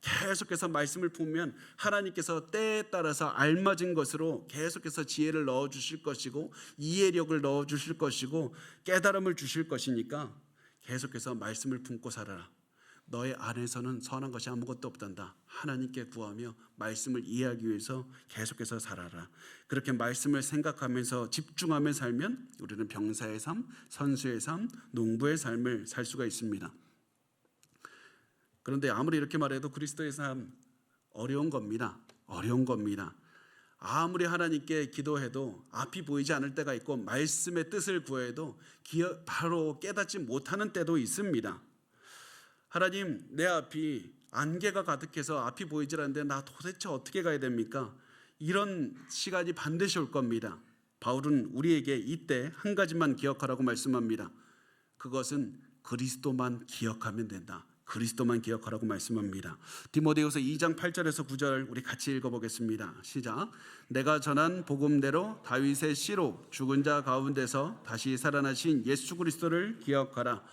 계속해서 말씀을 품으면 하나님께서 때에 따라서 알맞은 것으로 계속해서 지혜를 넣어주실 것이고 이해력을 넣어주실 것이고 깨달음을 주실 것이니까 계속해서 말씀을 품고 살아라. 너의 안에서는 선한 것이 아무것도 없단다. 하나님께 구하며 말씀을 이해하기 위해서 계속해서 살아라. 그렇게 말씀을 생각하면서 집중하며 살면 우리는 병사의 삶, 선수의 삶, 농부의 삶을 살 수가 있습니다. 그런데 아무리 이렇게 말해도 그리스도의 삶 어려운 겁니다. 어려운 겁니다. 아무리 하나님께 기도해도 앞이 보이지 않을 때가 있고 말씀의 뜻을 구해도 바로 깨닫지 못하는 때도 있습니다. 하나님, 내 앞이 안개가 가득해서 앞이 보이질 않는데 나 도대체 어떻게 가야 됩니까? 이런 시간이 반드시 올 겁니다. 바울은 우리에게 이때 한 가지만 기억하라고 말씀합니다. 그것은 그리스도만 기억하면 된다. 그리스도만 기억하라고 말씀합니다. 디모데후서 2장 8절에서 9절 우리 같이 읽어보겠습니다. 시작. 내가 전한 복음대로 다윗의 씨로 죽은 자 가운데서 다시 살아나신 예수 그리스도를 기억하라.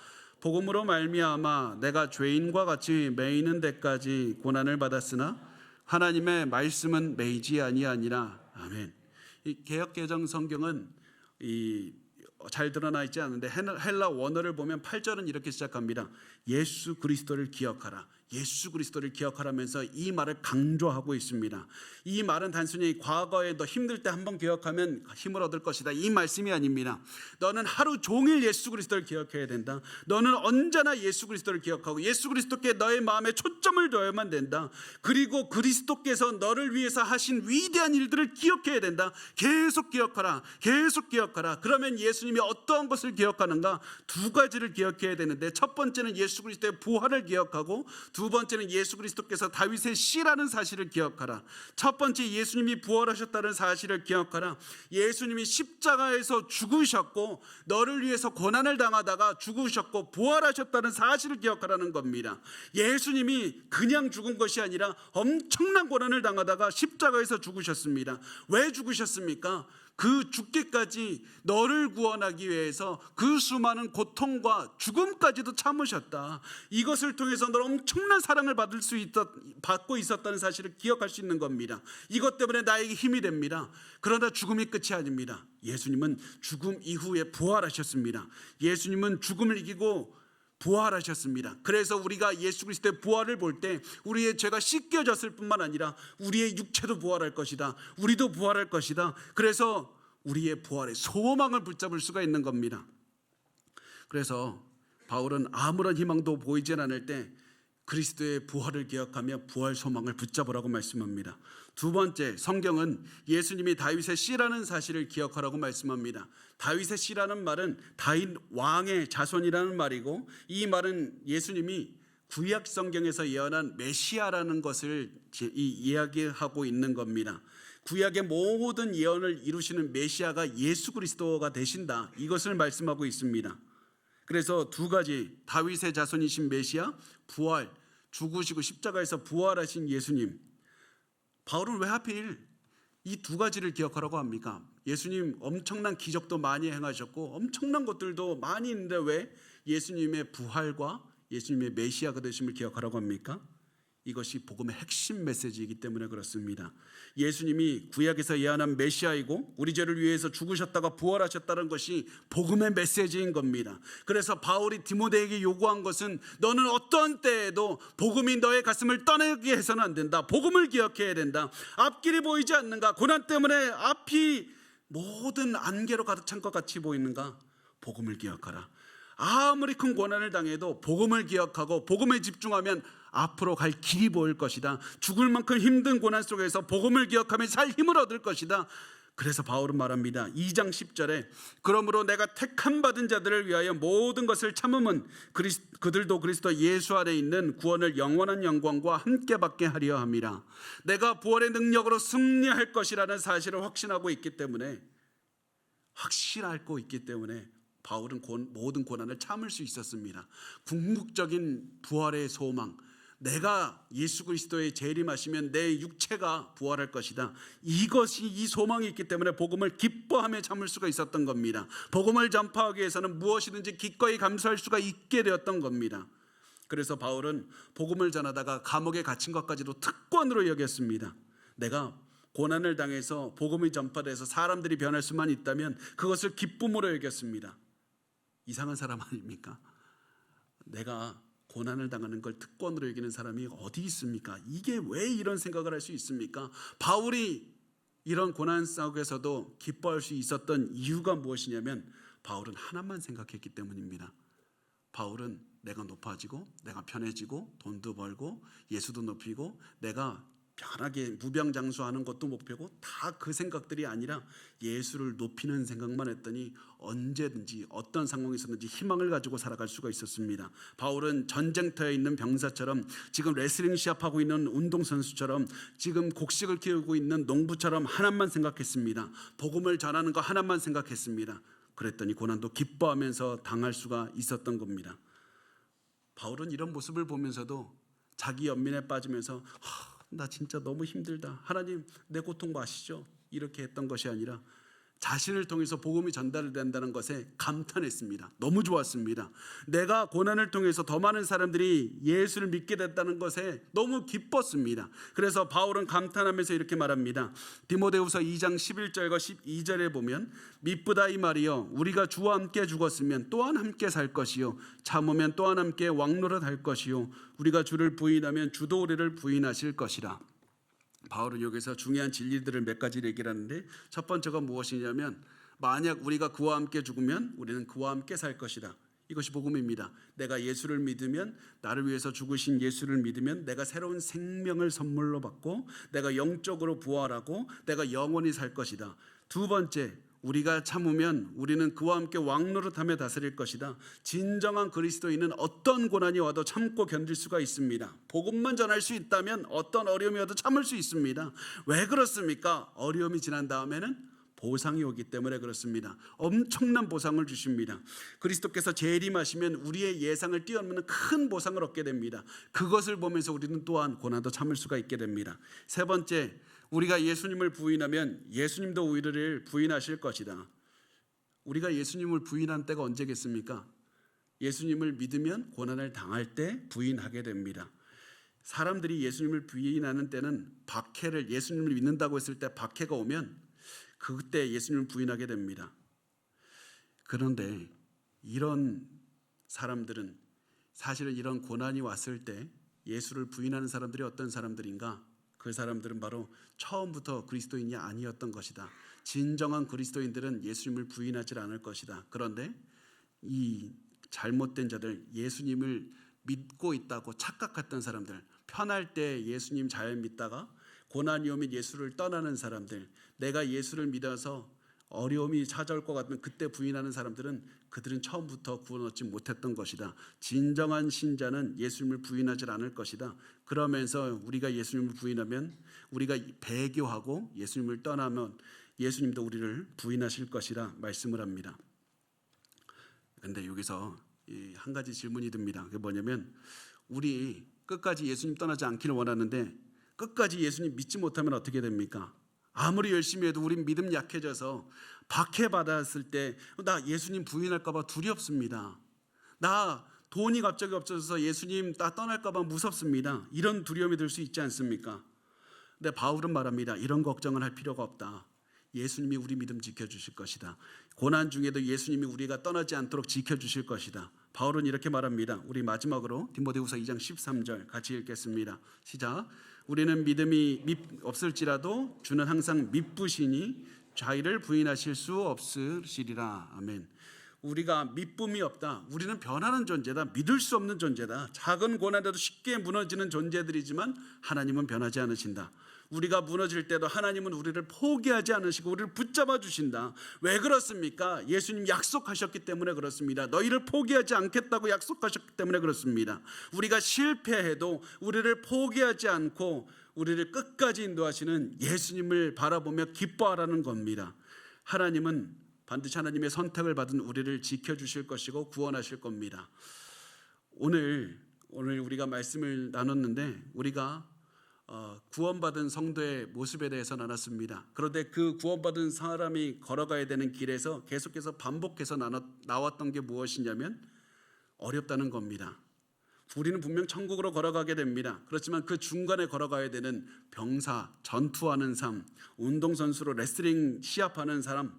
복음으로 말미암아 내가 죄인과 같이 매이는 데까지 고난을 받았으나 하나님의 말씀은 매이지 아니하니라. 아멘. 이 개역개정 성경은 잘 드러나 있지 않은데 헬라 원어를 보면 8절은 이렇게 시작합니다. 예수 그리스도를 기억하라. 예수 그리스도를 기억하라면서 이 말을 강조하고 있습니다. 이 말은 단순히 과거에 너 힘들 때 한번 기억하면 힘을 얻을 것이다, 이 말씀이 아닙니다. 너는 하루 종일 예수 그리스도를 기억해야 된다. 너는 언제나 예수 그리스도를 기억하고 예수 그리스도께 너의 마음에 초점을 둬야만 된다. 그리고 그리스도께서 너를 위해서 하신 위대한 일들을 기억해야 된다. 계속 기억하라. 계속 기억하라. 그러면 예수님이 어떠한 것을 기억하는가? 두 가지를 기억해야 되는데, 첫 번째는 예수 그리스도의 부활을 기억하고, 두 번째는 예수 그리스도께서 다윗의 씨라는 사실을 기억하라. 첫 번째, 예수님이 부활하셨다는 사실을 기억하라. 예수님이 십자가에서 죽으셨고 너를 위해서 고난을 당하다가 죽으셨고 부활하셨다는 사실을 기억하라는 겁니다. 예수님이 그냥 죽은 것이 아니라 엄청난 고난을 당하다가 십자가에서 죽으셨습니다. 왜 죽으셨습니까? 그 죽기까지 너를 구원하기 위해서 그 수많은 고통과 죽음까지도 참으셨다. 이것을 통해서 너를 엄청난 사랑을 받고 있었다는 사실을 기억할 수 있는 겁니다. 이것 때문에 나에게 힘이 됩니다. 그러나 죽음이 끝이 아닙니다. 예수님은 죽음 이후에 부활하셨습니다. 예수님은 죽음을 이기고 부활하셨습니다. 그래서 우리가 예수 그리스도의 부활을 볼 때 우리의 죄가 씻겨졌을 뿐만 아니라 우리의 육체도 부활할 것이다. 우리도 부활할 것이다. 그래서 우리의 부활의 소망을 붙잡을 수가 있는 겁니다. 그래서 바울은 아무런 희망도 보이지 않을 때 그리스도의 부활을 기억하며 부활 소망을 붙잡으라고 말씀합니다. 두 번째, 성경은 예수님이 다윗의 씨라는 사실을 기억하라고 말씀합니다. 다윗의 씨라는 말은 다윗 왕의 자손이라는 말이고, 이 말은 예수님이 구약 성경에서 예언한 메시아라는 것을 이야기하고 있는 겁니다. 구약의 모든 예언을 이루시는 메시아가 예수 그리스도가 되신다, 이것을 말씀하고 있습니다. 그래서 두 가지, 다윗의 자손이신 메시아, 부활, 죽으시고 십자가에서 부활하신 예수님. 바울은 왜 하필 이 두 가지를 기억하라고 합니까? 예수님 엄청난 기적도 많이 행하셨고 엄청난 것들도 많이 있는데 왜 예수님의 부활과 예수님의 메시아가 되심을 기억하라고 합니까? 이것이 복음의 핵심 메시지이기 때문에 그렇습니다. 예수님이 구약에서 예언한 메시아이고 우리 죄를 위해서 죽으셨다가 부활하셨다는 것이 복음의 메시지인 겁니다. 그래서 바울이 디모데에게 요구한 것은 너는 어떤 때에도 복음이 너의 가슴을 떠나게 해서는 안 된다. 복음을 기억해야 된다. 앞길이 보이지 않는가? 고난 때문에 앞이 모든 안개로 가득 찬 것 같이 보이는가? 복음을 기억하라. 아무리 큰 고난을 당해도 복음을 기억하고 복음에 집중하면 앞으로 갈 길이 보일 것이다. 죽을 만큼 힘든 고난 속에서 복음을 기억하면 살 힘을 얻을 것이다. 그래서 바울은 말합니다. 2장 10절에 그러므로 내가 택함 받은 자들을 위하여 모든 것을 참음은 그들도 그리스도 예수 안에 있는 구원을 영원한 영광과 함께 받게 하려 함이라. 내가 부활의 능력으로 승리할 것이라는 사실을 확신하고 있기 때문에, 바울은 모든 고난을 참을 수 있었습니다. 궁극적인 부활의 소망, 내가 예수 그리스도의 재림하시면 내 육체가 부활할 것이다, 이것이 이 소망이 있기 때문에 복음을 기뻐하며 참을 수가 있었던 겁니다. 복음을 전파하기 위해서는 무엇이든지 기꺼이 감수할 수가 있게 되었던 겁니다. 그래서 바울은 복음을 전하다가 감옥에 갇힌 것까지도 특권으로 여겼습니다. 내가 고난을 당해서 복음이 전파돼서 사람들이 변할 수만 있다면 그것을 기쁨으로 여겼습니다. 이상한 사람 아닙니까? 내가 고난을 당하는 걸 특권으로 여기는 사람이 어디 있습니까? 이게 왜 이런 생각을 할 수 있습니까? 바울이 이런 고난 속에서도 기뻐할 수 있었던 이유가 무엇이냐면 바울은 하나만 생각했기 때문입니다. 바울은 내가 높아지고 내가 편해지고 돈도 벌고 예수도 높이고 내가 편하게 무병장수하는 것도 목표고 다 그 생각들이 아니라 예수를 높이는 생각만 했더니 언제든지 어떤 상황에서든지 희망을 가지고 살아갈 수가 있었습니다. 바울은 전쟁터에 있는 병사처럼, 지금 레슬링 시합하고 있는 운동선수처럼, 지금 곡식을 키우고 있는 농부처럼 하나만 생각했습니다. 복음을 전하는 거 하나만 생각했습니다. 그랬더니 고난도 기뻐하면서 당할 수가 있었던 겁니다. 바울은 이런 모습을 보면서도 자기 연민에 빠지면서 나 진짜 너무 힘들다, 하나님 내 고통 아시죠? 이렇게 했던 것이 아니라 자신을 통해서 복음이 전달된다는 것에 감탄했습니다. 너무 좋았습니다. 내가 고난을 통해서 더 많은 사람들이 예수를 믿게 됐다는 것에 너무 기뻤습니다. 그래서 바울은 감탄하면서 이렇게 말합니다. 디모데후서 2장 11절과 12절에 보면 미쁘다 이 말이여, 우리가 주와 함께 죽었으면 또한 함께 살 것이요, 참으면 또한 함께 왕노릇 할 것이요, 우리가 주를 부인하면 주도 우리를 부인하실 것이라. 바울은 여기서 중요한 진리들을 몇 가지 얘기를 하는데, 첫 번째가 무엇이냐면 만약 우리가 그와 함께 죽으면 우리는 그와 함께 살 것이다. 이것이 복음입니다. 내가 예수를 믿으면, 나를 위해서 죽으신 예수를 믿으면 내가 새로운 생명을 선물로 받고 내가 영적으로 부활하고 내가 영원히 살 것이다. 두 번째, 우리가 참으면 우리는 그와 함께 왕노릇하며 다스릴 것이다. 진정한 그리스도인은 어떤 고난이 와도 참고 견딜 수가 있습니다. 복음만 전할 수 있다면 어떤 어려움이 와도 참을 수 있습니다. 왜 그렇습니까? 어려움이 지난 다음에는 보상이 오기 때문에 그렇습니다. 엄청난 보상을 주십니다. 그리스도께서 재림하시면 우리의 예상을 뛰어넘는 큰 보상을 얻게 됩니다. 그것을 보면서 우리는 또한 고난도 참을 수가 있게 됩니다. 세 번째, 우리가 예수님을 부인하면 예수님도 우리를 부인하실 것이다. 우리가 예수님을 부인한 때가 언제겠습니까? 예수님을 믿으면 고난을 당할 때 부인하게 됩니다. 사람들이 예수님을 부인하는 때는 박해를, 예수님을 믿는다고 했을 때 박해가 오면 그때 예수님을 부인하게 됩니다. 그런데 이런 사람들은, 사실은 이런 고난이 왔을 때 예수를 부인하는 사람들이 어떤 사람들인가? 그 사람들은 바로 처음부터 그리스도인이 아니었던 것이다. 진정한 그리스도인들은 예수님을 부인하지 않을 것이다. 그런데 이 잘못된 자들, 예수님을 믿고 있다고 착각했던 사람들, 편할 때 예수님 잘 믿다가 고난이 오면 예수를 떠나는 사람들, 내가 예수를 믿어서 어려움이 찾아올 것 같으면 그때 부인하는 사람들은, 그들은 처음부터 구원 얻지 못했던 것이다. 진정한 신자는 예수님을 부인하지 않을 것이다. 그러면서 우리가 예수님을 부인하면, 우리가 배교하고 예수님을 떠나면 예수님도 우리를 부인하실 것이라 말씀을 합니다. 그런데 여기서 한 가지 질문이 듭니다. 그게 뭐냐면, 우리 끝까지 예수님 떠나지 않기를 원하는데 끝까지 예수님 믿지 못하면 어떻게 됩니까? 아무리 열심히 해도 우린 믿음 약해져서 박해받았을 때 나 예수님 부인할까 봐 두렵습니다. 나 돈이 갑자기 없어져서 예수님 나 떠날까 봐 무섭습니다. 이런 두려움이 들 수 있지 않습니까? 근데 바울은 말합니다. 이런 걱정을 할 필요가 없다. 예수님이 우리 믿음 지켜주실 것이다. 고난 중에도 예수님이 우리가 떠나지 않도록 지켜주실 것이다. 바울은 이렇게 말합니다. 우리 마지막으로 디모데후서 2장 13절 같이 읽겠습니다. 시작. 우리는 믿음이 없을지라도 주는 항상 믿으시니 자기를 부인하실 수 없으시리라. 아멘. 우리가 믿음이 없다. 우리는 변하는 존재다. 믿을 수 없는 존재다. 작은 고난에도 쉽게 무너지는 존재들이지만 하나님은 변하지 않으신다. 우리가 무너질 때도 하나님은 우리를 포기하지 않으시고 우리를 붙잡아 주신다. 왜 그렇습니까? 예수님 약속하셨기 때문에 그렇습니다. 너희를 포기하지 않겠다고 약속하셨기 때문에 그렇습니다. 우리가 실패해도 우리를 포기하지 않고 우리를 끝까지 인도하시는 예수님을 바라보며 기뻐하라는 겁니다. 하나님은 반드시 하나님의 선택을 받은 우리를 지켜주실 것이고 구원하실 겁니다. 오늘 우리가 말씀을 나눴는데, 우리가 구원받은 성도의 모습에 대해서 나눴습니다. 그런데 그 구원받은 사람이 걸어가야 되는 길에서 계속해서 반복해서 나왔던 게 무엇이냐면 어렵다는 겁니다. 우리는 분명 천국으로 걸어가게 됩니다. 그렇지만 그 중간에 걸어가야 되는 병사, 전투하는 삶, 운동선수로 레슬링 시합하는 사람,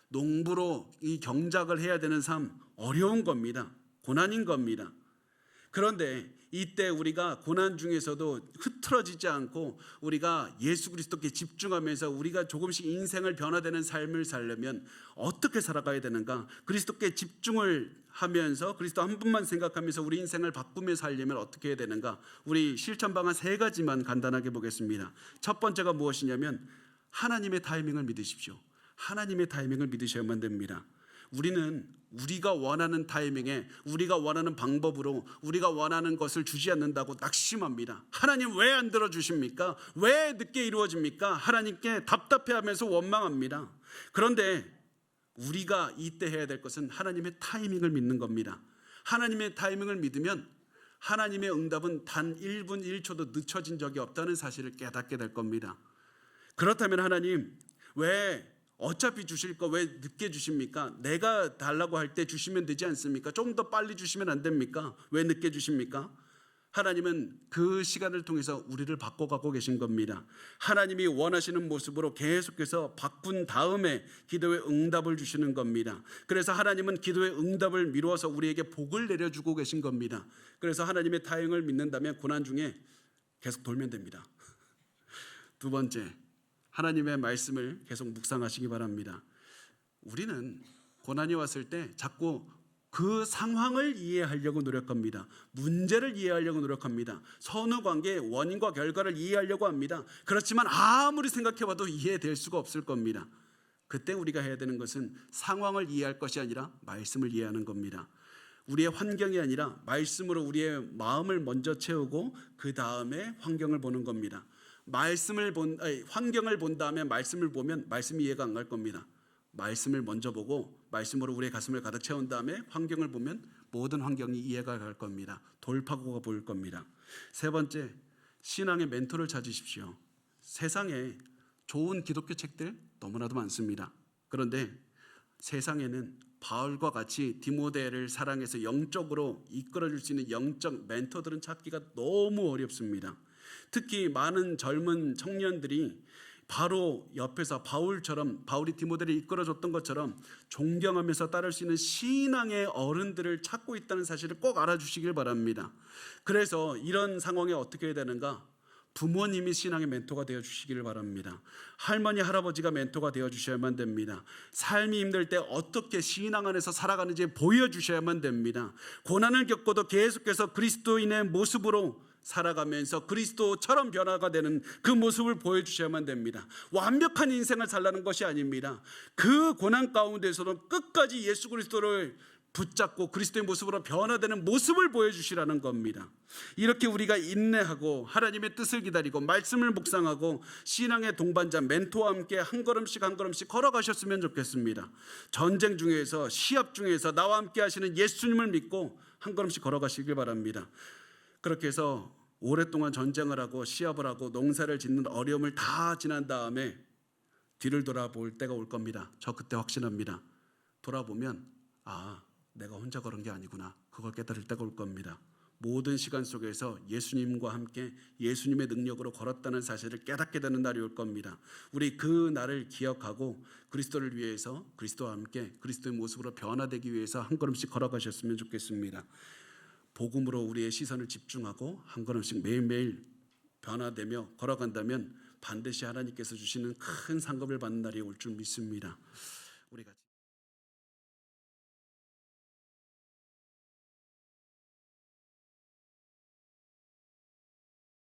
농부로 이 경작을 해야 되는 삶, 어려운 겁니다. 고난인 겁니다. 그런데 이때 우리가 고난 중에서도 흐트러지지 않고 우리가 예수 그리스도께 집중하면서 우리가 조금씩 인생을 변화되는 삶을 살려면 어떻게 살아가야 되는가? 그리스도께 집중을 하면서 그리스도 한 분만 생각하면서 우리 인생을 바꾸며 살려면 어떻게 해야 되는가? 우리 실천 방안 3가지만 간단하게 보겠습니다. 첫 번째가 무엇이냐면 하나님의 타이밍을 믿으십시오. 하나님의 타이밍을 믿으셔야만 됩니다. 우리는 우리가 원하는 타이밍에 우리가 원하는 방법으로 우리가 원하는 것을 주지 않는다고 낙심합니다. 하나님 왜 안 들어주십니까? 왜 늦게 이루어집니까? 하나님께 답답해하면서 원망합니다. 그런데 우리가 이때 해야 될 것은 하나님의 타이밍을 믿는 겁니다. 하나님의 타이밍을 믿으면 하나님의 응답은 단 1분 1초도 늦춰진 적이 없다는 사실을 깨닫게 될 겁니다. 그렇다면 하나님 왜 어차피 주실 거 왜 늦게 주십니까? 내가 달라고 할 때 주시면 되지 않습니까? 조금 더 빨리 주시면 안 됩니까? 왜 늦게 주십니까? 하나님은 그 시간을 통해서 우리를 바꿔가고 계신 겁니다. 하나님이 원하시는 모습으로 계속해서 바꾼 다음에 기도의 응답을 주시는 겁니다. 그래서 하나님은 기도의 응답을 미루어서 우리에게 복을 내려주고 계신 겁니다. 그래서 하나님의 타임을 믿는다면 고난 중에 계속 돌면 됩니다. 두 번째, 하나님의 말씀을 계속 묵상하시기 바랍니다. 우리는 고난이 왔을 때 자꾸 그 상황을 이해하려고 노력합니다. 문제를 이해하려고 노력합니다. 선후 관계의 원인과 결과를 이해하려고 합니다. 그렇지만 아무리 생각해봐도 이해될 수가 없을 겁니다. 그때 우리가 해야 되는 것은 상황을 이해할 것이 아니라 말씀을 이해하는 겁니다. 우리의 환경이 아니라 말씀으로 우리의 마음을 먼저 채우고 그 다음에 환경을 보는 겁니다. 환경을 본 다음에 말씀을 보면 말씀이 이해가 안 갈 겁니다. 말씀을 먼저 보고 말씀으로 우리의 가슴을 가득 채운 다음에 환경을 보면 모든 환경이 이해가 갈 겁니다. 돌파구가 보일 겁니다. 세 번째, 신앙의 멘토를 찾으십시오. 세상에 좋은 기독교 책들 너무나도 많습니다. 그런데 세상에는 바울과 같이 디모데를 사랑해서 영적으로 이끌어줄 수 있는 영적 멘토들은 찾기가 너무 어렵습니다. 특히 많은 젊은 청년들이 바로 옆에서 바울이 디모데를 이끌어줬던 것처럼 존경하면서 따를 수 있는 신앙의 어른들을 찾고 있다는 사실을 꼭 알아주시길 바랍니다. 그래서 이런 상황에 어떻게 해야 되는가? 부모님이 신앙의 멘토가 되어주시기를 바랍니다. 할머니, 할아버지가 멘토가 되어주셔야만 됩니다. 삶이 힘들 때 어떻게 신앙 안에서 살아가는지 보여주셔야만 됩니다. 고난을 겪고도 계속해서 그리스도인의 모습으로 살아가면서 그리스도처럼 변화가 되는 그 모습을 보여주셔야만 됩니다. 완벽한 인생을 살라는 것이 아닙니다. 그 고난 가운데서도 끝까지 예수 그리스도를 붙잡고 그리스도의 모습으로 변화되는 모습을 보여주시라는 겁니다. 이렇게 우리가 인내하고 하나님의 뜻을 기다리고 말씀을 묵상하고 신앙의 동반자 멘토와 함께 한 걸음씩 한 걸음씩 걸어가셨으면 좋겠습니다. 전쟁 중에서 시합 중에서 나와 함께 하시는 예수님을 믿고 한 걸음씩 걸어가시길 바랍니다. 그렇게 해서 오랫동안 전쟁을 하고 시합을 하고 농사를 짓는 어려움을 다 지난 다음에 뒤를 돌아볼 때가 올 겁니다. 저 그때 확신합니다. 돌아보면 내가 혼자 걸은 게 아니구나. 그걸 깨달을 때가 올 겁니다. 모든 시간 속에서 예수님과 함께 예수님의 능력으로 걸었다는 사실을 깨닫게 되는 날이 올 겁니다. 우리 그 날을 기억하고 그리스도를 위해서 그리스도와 함께 그리스도의 모습으로 변화되기 위해서 한 걸음씩 걸어가셨으면 좋겠습니다. 복음으로 우리의 시선을 집중하고 한 걸음씩 매일매일 변화되며 걸어간다면 반드시 하나님께서 주시는 큰 상급을 받는 날이 올 줄 믿습니다. 우리 같이